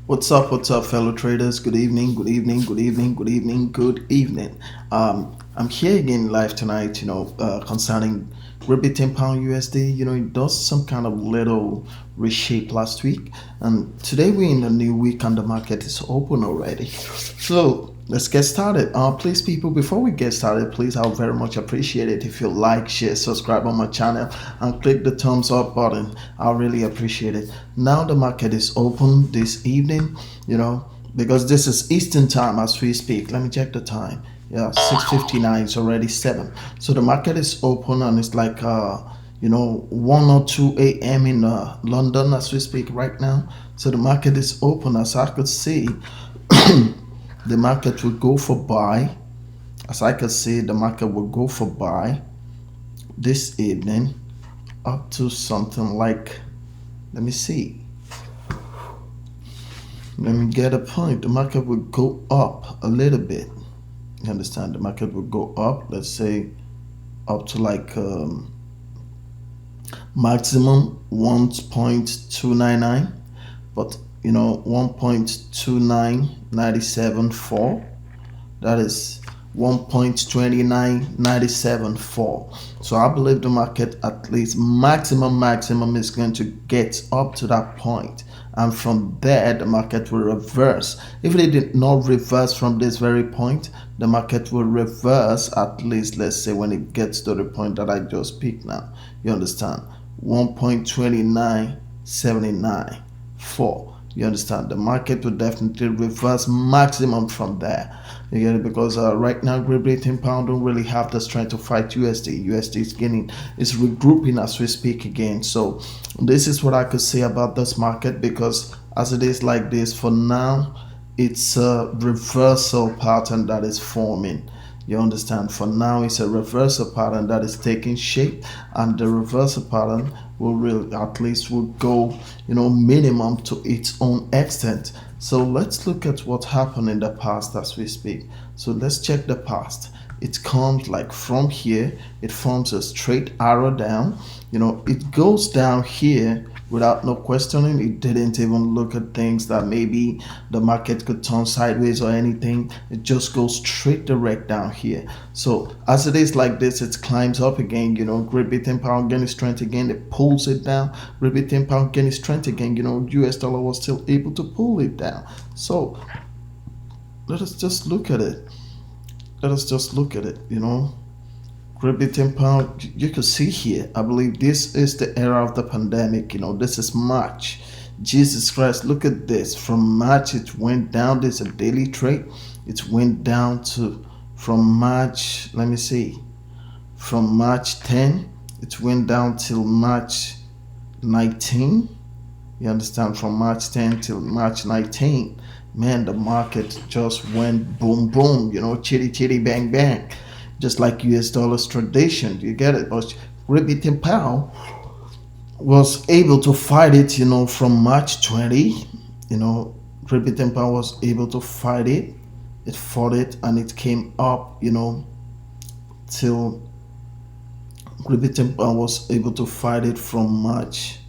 What's up, fellow traders? Good evening, good evening, good evening, good evening, good evening. I'm here again live tonight, concerning Grate pound USD. It does some kind of little reshape last week, and today we're in a new week and the market is open already. So let's get started. Please, people, before we get started, please, I'll very much appreciate it if you like, share, subscribe on my channel, and click the thumbs up button. I'll really appreciate it. Now the market is open this evening, because this is Eastern time as we speak. Let me check the time. Yeah, 6:59. It's already 7. So the market is open and it's like 1 or 2 a.m. in London as we speak right now. So the market is open. As I could see, the market will go for buy. As I could see, the market will go for buy this evening up to something like, let me see. Let me get a point. The market will go up a little bit. You understand? The market will go up, let's say up to like maximum 1.299, but 1.29974, that is 1.29974. So I believe the market at least maximum is going to get up to that point, and from there the market will reverse. If it did not reverse from this very point, the market will reverse at least, let's say, when it gets to the point that I just picked now. You understand? 1.29794. You understand? The market will definitely reverse maximum from there. You get it? Because right now, Great Pound don't really have the strength to fight USD. USD is regrouping as we speak again. So this is what I could say about this market, because as it is like this for now, it's a reversal pattern that is forming. You understand? For now, it's a reversal pattern that is taking shape, and the reversal pattern will go, minimum to its own extent. So let's look at what happened in the past as we speak. So let's check the past. It comes like from here, it forms a straight arrow down. It goes down here without no questioning. It didn't even look at things that maybe the market could turn sideways or anything. It just goes straight direct down here. So as it is like this, it climbs up again. Great pound gaining strength again. It pulls it down. Great pound gaining strength again. US dollar was still able to pull it down. So let us just look at it. Great pound, you can see here, I believe this is the era of the pandemic. This is March. Jesus Christ, look at this. From March, it went down. This is a daily trade. It went down to, from March, let me see, from March 10, it went down till March 19. You understand? From March 10 till March 19. Man, the market just went boom, boom, chitty, chitty, bang, bang. Just like US dollar's tradition. You get it? But Great pound was able to fight it, from March 20. Great pound was able to fight it. It fought it and it came up, till Great pound was able to fight it from March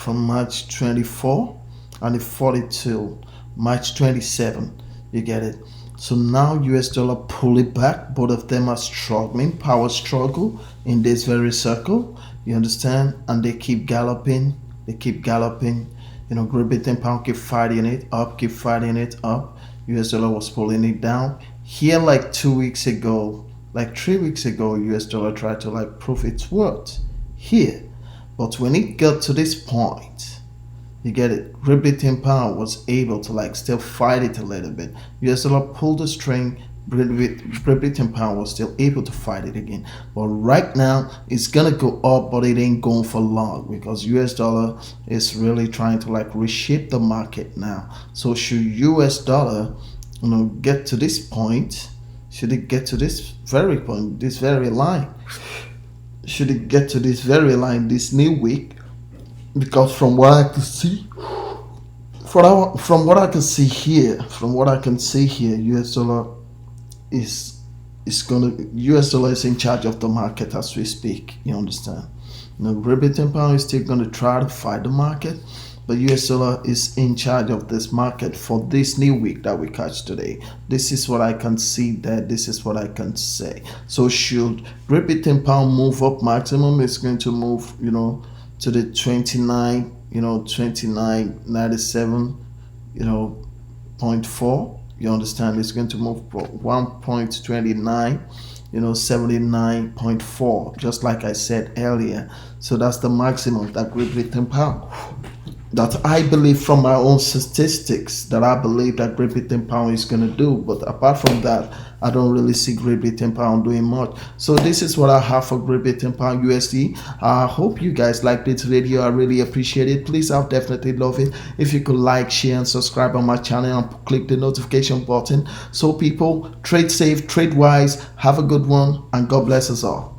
24, and it fought it till March 27. You get it? So now US dollar pull it back. Both of them are struggling, power struggle in this very circle. You understand? And they keep galloping. Great pound keep fighting it up, US dollar was pulling it down. Here like 2 weeks ago, like 3 weeks ago, US dollar tried to prove its worth here. But when it got to this point, you get it, Great pound was able to still fight it a little bit. US dollar pulled the string. Great pound was still able to fight it again. But right now, it's gonna go up, but it ain't going for long, because US dollar is really trying to reshape the market now. So should US dollar, get to this point, should it get to this very point, this very line, should it get to this very line this new week? Because from what I can see, from what I can see here, US dollar is US dollar is in charge of the market as we speak. You understand? Great pound is still gonna try to fight the market, but US dollar is in charge of this market for this new week that we catch today. This is what I can see there. This is what I can say. So should Great Britain pound move up maximum, it's going to move, to the 29, 29.97, 0.4. You understand? It's going to move for 1.29, 79.4, just like I said earlier. So that's the maximum that Great Britain pound, that I believe from my own statistics, that I believe that Great Britain pound is going to do. But apart from that, I don't really see Great Britain pound doing much. So this is what I have for Great Britain pound USD. I hope you guys like this video. I really appreciate it. Please, I'll definitely love it if you could like, share, and subscribe on my channel and click the notification button. So people, trade safe, trade wise, have a good one, and God bless us all.